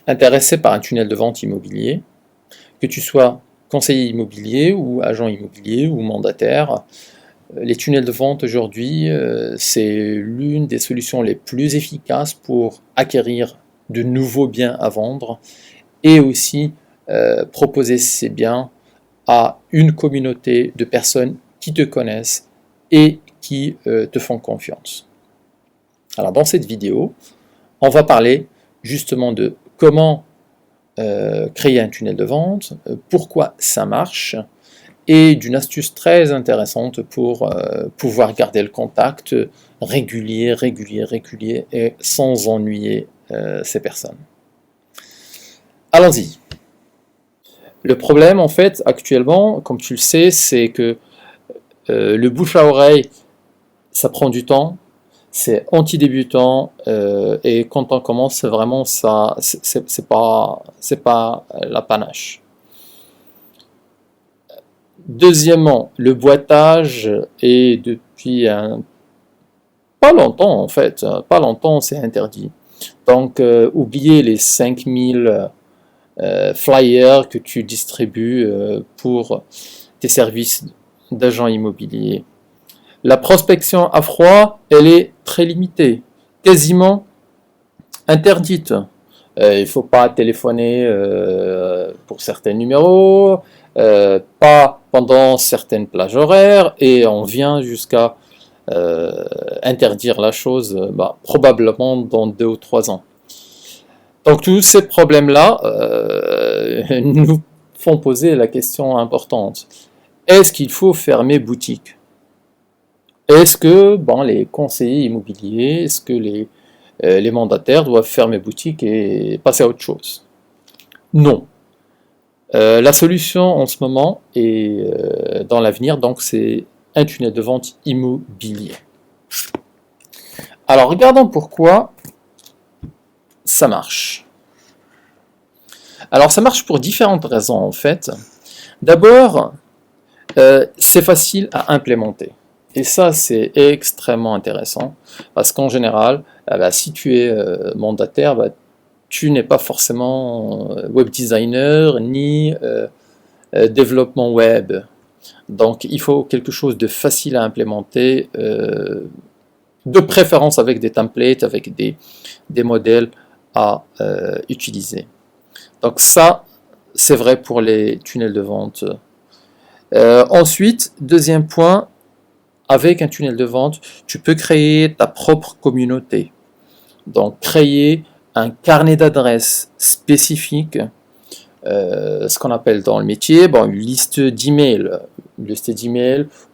intéressé par un tunnel de vente immobilier, que tu sois conseiller immobilier ou agent immobilier ou mandataire, les tunnels de vente aujourd'hui, c'est l'une des solutions les plus efficaces pour acquérir de nouveaux biens à vendre et aussi proposer ces biens à une communauté de personnes qui te connaissent et qui te font confiance. Alors dans cette vidéo, on va parler justement de comment créer un tunnel de vente, pourquoi ça marche, et d'une astuce très intéressante pour pouvoir garder le contact régulier et sans ennuyer ces personnes. Allons-y. Le problème en fait actuellement, comme tu le sais, c'est que le bouche à oreille, ça prend du temps, c'est anti-débutant et quand on commence, vraiment ça, c'est pas la panache. Deuxièmement, le boitage est depuis pas longtemps en fait, pas longtemps c'est interdit. Donc oubliez les 5000 flyers que tu distribues pour tes services d'agent immobilier. La prospection à froid, elle est très limitée, quasiment interdite. Il ne faut pas téléphoner pour certains numéros, pas pendant certaines plages horaires, et on vient jusqu'à interdire la chose probablement dans 2 ou 3 ans. Donc tous ces problèmes-là nous font poser la question importante. Est-ce qu'il faut fermer boutique? Est-ce que les conseillers immobiliers, est-ce que les mandataires doivent fermer boutique et passer à autre chose? Non. La solution en ce moment et dans l'avenir, donc c'est un tunnel de vente immobilier. Alors regardons pourquoi ça marche. Alors ça marche pour différentes raisons en fait. D'abord, c'est facile à implémenter. Et ça, c'est extrêmement intéressant, parce qu'en général, si tu es mandataire, tu n'es pas forcément web designer, ni développement web. Donc, il faut quelque chose de facile à implémenter, de préférence avec des templates, avec des modèles à utiliser. Donc ça, c'est vrai pour les tunnels de vente. Ensuite, deuxième point, avec un tunnel de vente, tu peux créer ta propre communauté. Donc, créer un carnet d'adresses spécifique, ce qu'on appelle dans le métier, une liste d'emails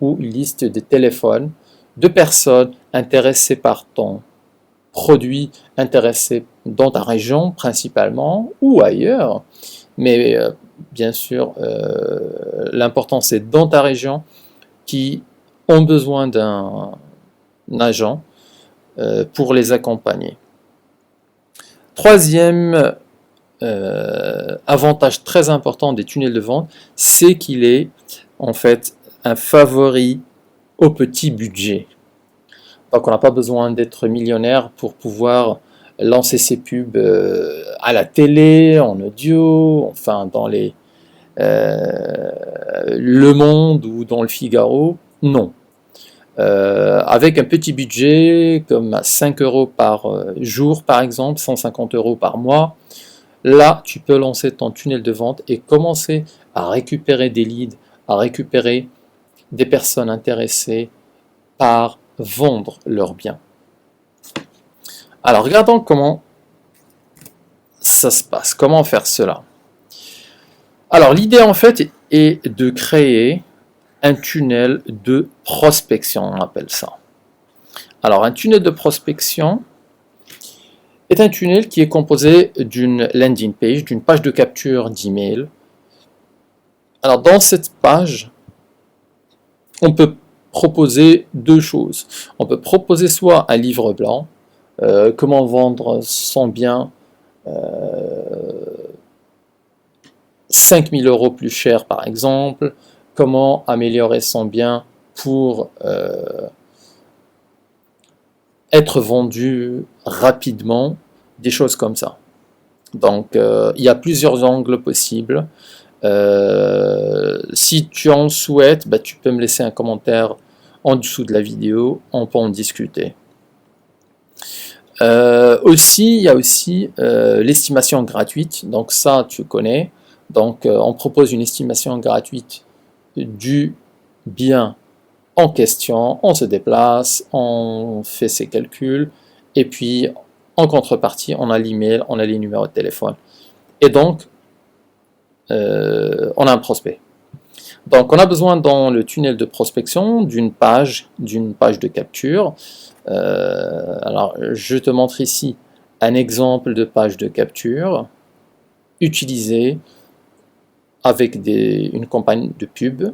ou une liste de téléphones de personnes intéressées par ton produit, intéressées dans ta région principalement ou ailleurs. Mais bien sûr, l'important c'est dans ta région qui ont besoin d'un agent pour les accompagner. Troisième avantage très important des tunnels de vente, c'est qu'il est en fait un favori au petit budget. Donc on n'a pas besoin d'être millionnaire pour pouvoir lancer ses pubs à la télé, en audio, enfin dans Le Monde ou dans le Figaro. Non. Avec un petit budget comme 5 € par jour par exemple, 150 € par mois, là tu peux lancer ton tunnel de vente et commencer à récupérer des leads, à récupérer des personnes intéressées par vendre leurs biens. Alors regardons comment ça se passe, comment faire cela. Alors l'idée en fait est de créer un tunnel de prospection, on appelle ça. Alors un tunnel de prospection est un tunnel qui est composé d'une landing page, d'une page de capture d'email. Alors dans cette page, on peut proposer deux choses. On peut proposer soit un livre blanc, comment vendre son bien 5 000 € plus cher par exemple, comment améliorer son bien pour être vendu rapidement, des choses comme ça. Donc, il y a plusieurs angles possibles. Si tu en souhaites, bah, tu peux me laisser un commentaire en dessous de la vidéo, on peut en discuter. Il y a aussi l'estimation gratuite, donc ça tu connais. Donc on propose une estimation gratuite du bien en question, on se déplace, on fait ses calculs, et puis en contrepartie on a l'email, on a les numéros de téléphone. Et donc on a un prospect. Donc on a besoin dans le tunnel de prospection d'une page de capture. Alors je te montre ici un exemple de page de capture utilisée avec une campagne de pub.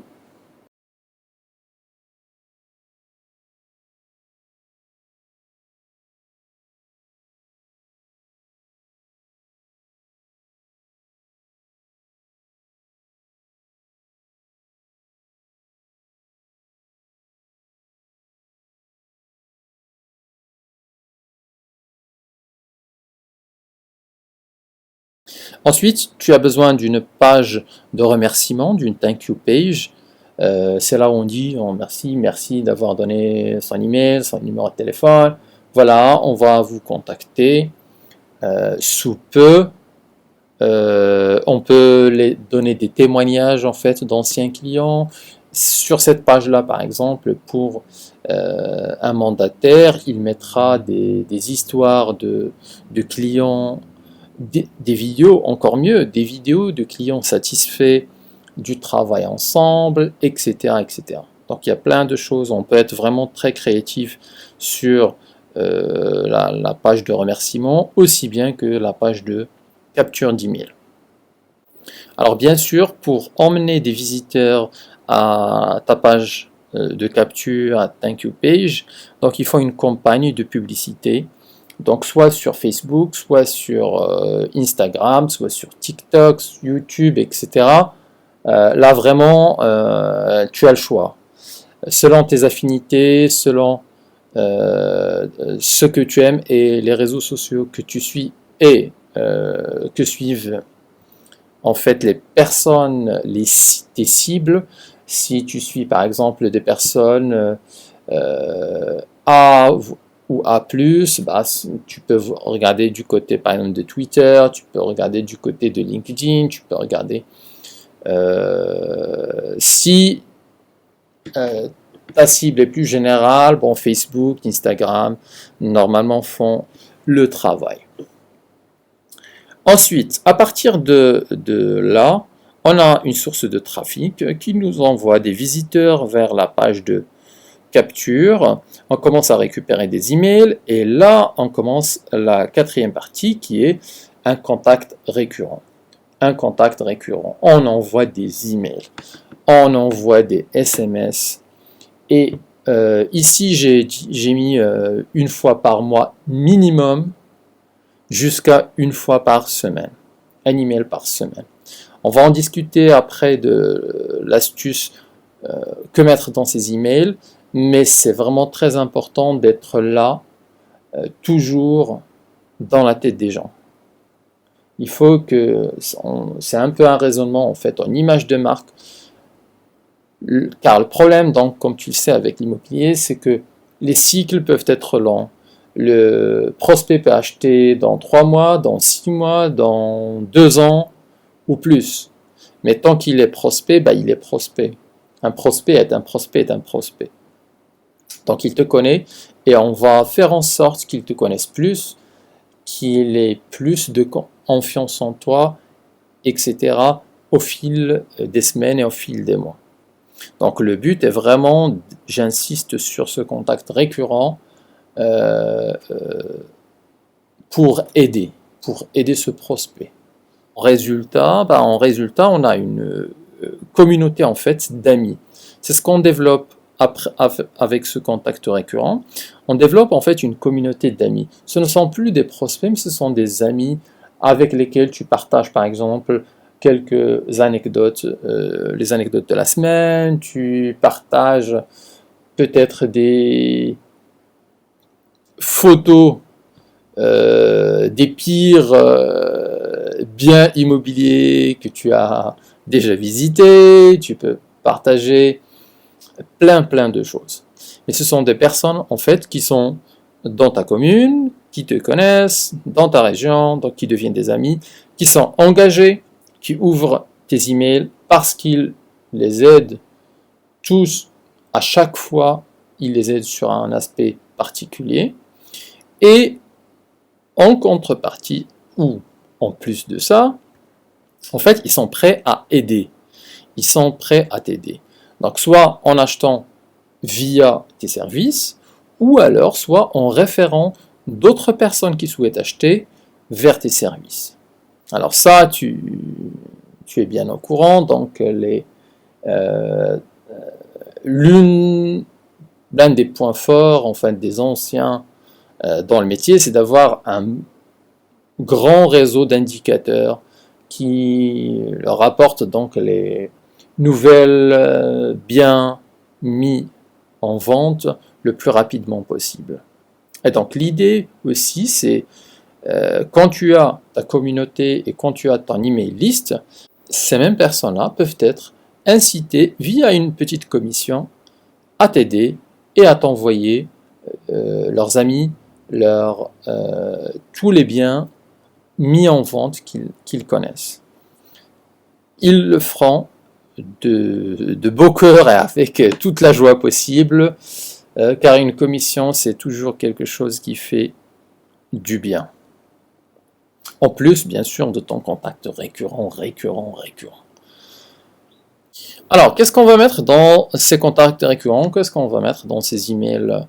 Ensuite, tu as besoin d'une page de remerciement, d'une thank you page. C'est là où on dit merci d'avoir donné son email, son numéro de téléphone. Voilà, on va vous contacter sous peu. On peut les donner des témoignages en fait d'anciens clients. Sur cette page-là, par exemple, pour un mandataire, il mettra des histoires de clients, des vidéos, encore mieux, des vidéos de clients satisfaits du travail ensemble, etc., etc. Donc il y a plein de choses, on peut être vraiment très créatif sur la page de remerciement, aussi bien que la page de capture d'email. Alors bien sûr, pour emmener des visiteurs à ta page de capture, à Thank You Page, donc il faut une campagne de publicité. Donc soit sur Facebook, soit sur Instagram, soit sur TikTok, YouTube, etc. Là vraiment, tu as le choix. Selon tes affinités, selon ce que tu aimes et les réseaux sociaux que tu suis et que suivent en fait les personnes, tes cibles. Si tu suis par exemple des personnes A ou A+, bah, tu peux regarder du côté par exemple de Twitter, tu peux regarder du côté de LinkedIn, tu peux regarder si ta cible est plus générale, bon, Facebook, Instagram, normalement font le travail. Ensuite, à partir de là, on a une source de trafic qui nous envoie des visiteurs vers la page de capture. On commence à récupérer des emails et là, on commence la quatrième partie qui est un contact récurrent. Un contact récurrent. On envoie des emails, on envoie des SMS et ici j'ai mis une fois par mois minimum jusqu'à une fois par semaine, un email par semaine. On va en discuter après de l'astuce que mettre dans ces emails, mais c'est vraiment très important d'être là, toujours dans la tête des gens. Il faut que, c'est un peu un raisonnement en fait, en image de marque, car le problème, donc, comme tu le sais avec l'immobilier, c'est que les cycles peuvent être longs. Le prospect peut acheter dans 3 mois, dans 6 mois, dans 2 ans ou plus. Mais tant qu'il est prospect, bah, il est prospect. Un prospect est un prospect est un prospect. Donc il te connaît et on va faire en sorte qu'il te connaisse plus, qu'il ait plus de confiance en toi, etc. au fil des semaines et au fil des mois. Donc le but est vraiment, j'insiste sur ce contact récurrent, pour aider ce prospect. En résultat, on a une communauté en fait d'amis. C'est ce qu'on développe avec ce contact récurrent. On développe en fait une communauté d'amis. Ce ne sont plus des prospects, mais ce sont des amis avec lesquels tu partages par exemple quelques anecdotes, les anecdotes de la semaine, tu partages peut-être des photos des pires biens immobiliers que tu as déjà visités, tu peux partager plein de choses. Mais ce sont des personnes en fait qui sont dans ta commune, qui te connaissent, dans ta région, donc qui deviennent des amis, qui sont engagés, qui ouvrent tes emails parce qu'ils les aident tous à chaque fois, ils les aident sur un aspect particulier. Et en contrepartie, ou en plus de ça, en fait, ils sont prêts à aider. Ils sont prêts à t'aider. Donc, soit en achetant via tes services, ou alors soit en référant d'autres personnes qui souhaitent acheter vers tes services. Alors ça, tu es bien au courant, donc l'un des points forts, enfin des anciens dans le métier, c'est d'avoir un grand réseau d'indicateurs qui leur apportent donc les nouvelles biens mis en vente le plus rapidement possible. Et donc l'idée aussi, c'est quand tu as ta communauté et quand tu as ton email list, ces mêmes personnes-là peuvent être incitées via une petite commission à t'aider et à t'envoyer leurs amis, tous les biens mis en vente qu'ils connaissent. Ils le feront de beau cœur et avec toute la joie possible, car une commission, c'est toujours quelque chose qui fait du bien. En plus, bien sûr, de ton contact récurrent. Alors, qu'est-ce qu'on va mettre dans ces contacts récurrents? Qu'est-ce qu'on va mettre dans ces emails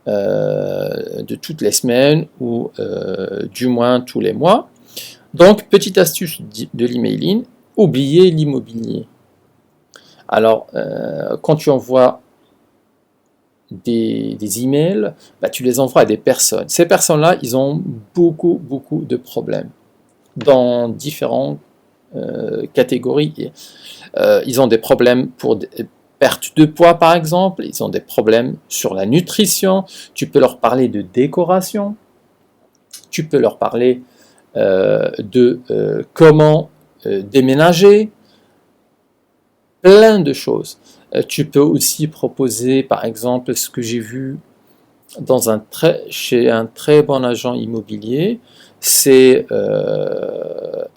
de toutes les semaines ou du moins tous les mois? Donc, petite astuce de l'emailing, oubliez l'immobilier. Alors, quand tu envoies des emails, bah, tu les envoies à des personnes. Ces personnes-là, ils ont beaucoup de problèmes dans différentes catégories. Ils ont des problèmes pour perte de poids, par exemple. Ils ont des problèmes sur la nutrition. Tu peux leur parler de décoration. Tu peux leur parler de comment déménager. Plein de choses. Tu peux aussi proposer, par exemple, ce que j'ai vu chez un très bon agent immobilier, c'est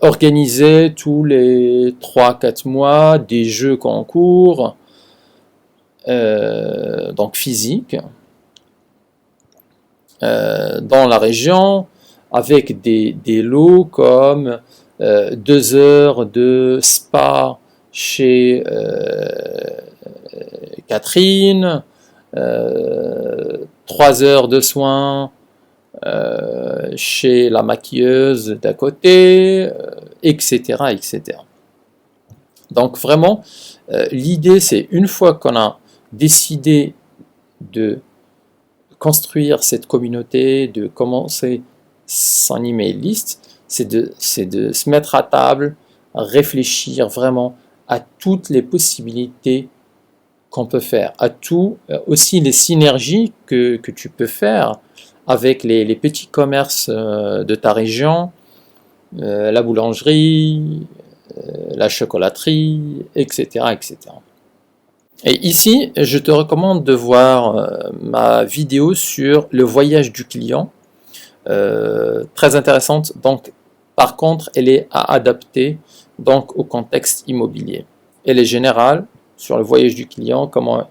organiser tous les 3-4 mois des jeux concours, donc physiques, dans la région, avec des lots comme 2 heures de spa chez Catherine, 3 heures de soins chez la maquilleuse d'à côté, etc. Donc vraiment, l'idée c'est une fois qu'on a décidé de construire cette communauté, de commencer son email list, c'est de se mettre à table, réfléchir vraiment à toutes les possibilités qu'on peut faire, à tout, aussi les synergies que tu peux faire avec les petits commerces de ta région, la boulangerie, la chocolaterie, etc. Et ici, je te recommande de voir ma vidéo sur le voyage du client, très intéressante. Donc, par contre, elle est à adapter donc au contexte immobilier. Elle est générale sur le voyage du client, comment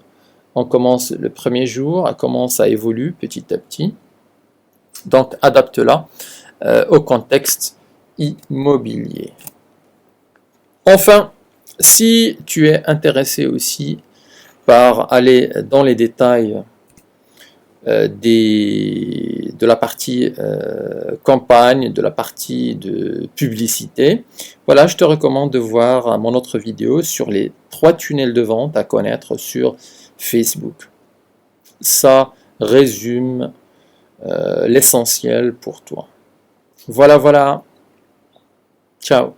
on commence le premier jour, comment ça évolue petit à petit. Donc, adapte-la au contexte immobilier. Enfin, si tu es intéressé aussi par aller dans les détails de la partie campagne, de la partie de publicité, voilà, je te recommande de voir mon autre vidéo sur les 3 tunnels de vente à connaître sur Facebook. Ça résume l'essentiel pour toi. Voilà. Ciao.